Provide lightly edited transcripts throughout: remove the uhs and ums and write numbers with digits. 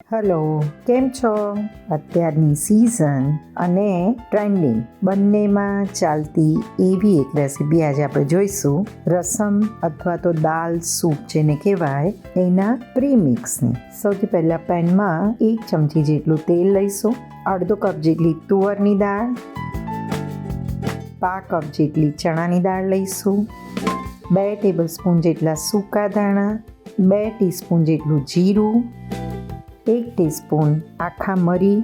Hello, કેમ છો? અત્યારની સિઝન અને ટ્રેન્ડિંગ બંનેમાં ચાલતી એવી એક રેસીપી આજે આપણે જોઈશું. રસમ અથવા તો દાલ સૂપ જેને કહેવાય એના પ્રીમિક્સની. સૌથી પહેલાં પેનમાં 1 ચમચી જેટલું તેલ લઈશું, અડધો કપ જેટલી તુવરની દાળ, 1/2 કપ જેટલી ચણાની દાળ લઈશું, 2 ટેબલસ્પૂન જેટલા સૂકા ધાણા, 2 ટીસ્પૂન જેટલું જીરું, 1 ટીસ્પૂન આખા મરી,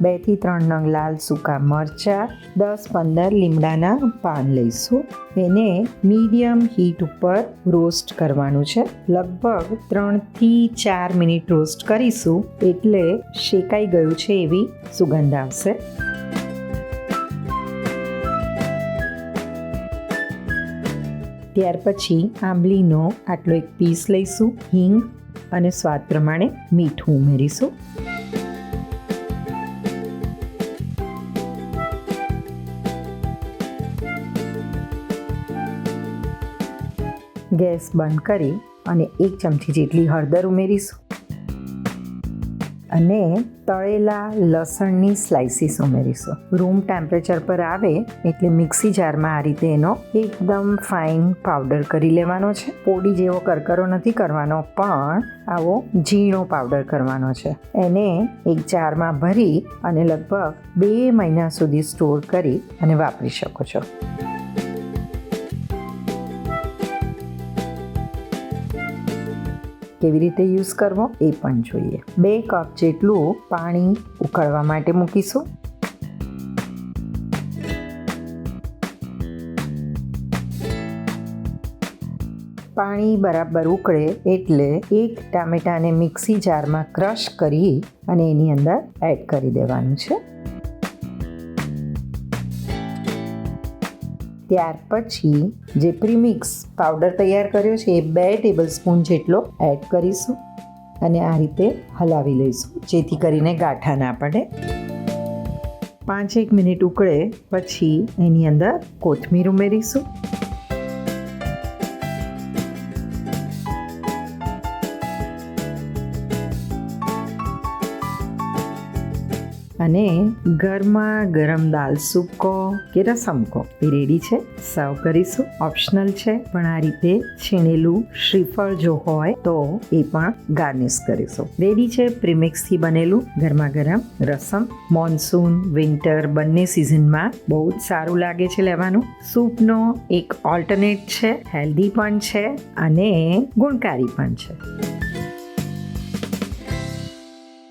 2 થી 3 નંગ લાલ સૂકા મરચાં, 10-15 લીમડાના પાન લઈશું. એને મીડિયમ હીટ ઉપર રોસ્ટ કરવાનું છે. લગભગ 3 થી 4 મિનિટ રોસ્ટ કરીશું એટલે શેકાઈ ગયું છે એવી સુગંધ આવશે. ત્યાર પછી આંબલીનો આટલો એક પીસ લઈશું, હિંગ અને સ્વાદ પ્રમાણે મીઠું ઉમેરીશું. ગેસ બંધ કરી અને 1 ચમચી જેટલી હળદર ઉમેરીશું અને તળેલા લસણની સ્લાઇસીસ ઉમેરીશું. રૂમ ટેમ્પરેચર પર આવે એટલે મિક્સી જારમાં આ રીતે એનો એકદમ ફાઇન પાવડર કરી લેવાનો છે. પોડી જેવો કરકરો નથી કરવાનો, પણ આવો ઝીણો પાવડર કરવાનો છે. એને એક જારમાં ભરી અને લગભગ 2 મહિના સુધી સ્ટોર કરી અને વાપરી શકો છો. કેવી રીતે યુઝ કરવો એ પણ જોઈએ. 2 કપ જેટલું પાણી ઉકળવા માટે મૂકીશું. પાણી બરાબર ઉકળે એટલે 1 ટામેટાને મિક્સી જારમાં ક્રશ કરી અને એની અંદર એડ કરી દેવાનું છે. ત્યાર પછી જે પ્રીમિક્સ પાવડર તૈયાર કર્યો છે એ 2 ટેબલસ્પૂન જેટલો એડ કરીશું અને આ રીતે હલાવી લઈશું જેથી કરીને ગાંઠા ના પડે. 5-1 મિનિટ ઉકળે પછી એની અંદર કોથમીર ઉમેરીશું. અને ગરમા ગરમ દાલ સૂપ કહો કે રસમ કહો એ રેડી છે. સર્વ કરીશું. ઓપ્શનલ છે, પણ આ રીતે છીણેલું શ્રીફળ જો હોય તો એ પણ ગાર્નિશ કરીશું. રેડી છે પ્રીમિક્સથી બનેલું ગરમા ગરમ રસમ. મોન્સૂન, વિન્ટર બંને સિઝનમાં બહુ જ સારું લાગે છે લેવાનું. સૂપનો એક ઓલ્ટરનેટ છે, હેલ્ધી પણ છે અને ગુણકારી પણ છે.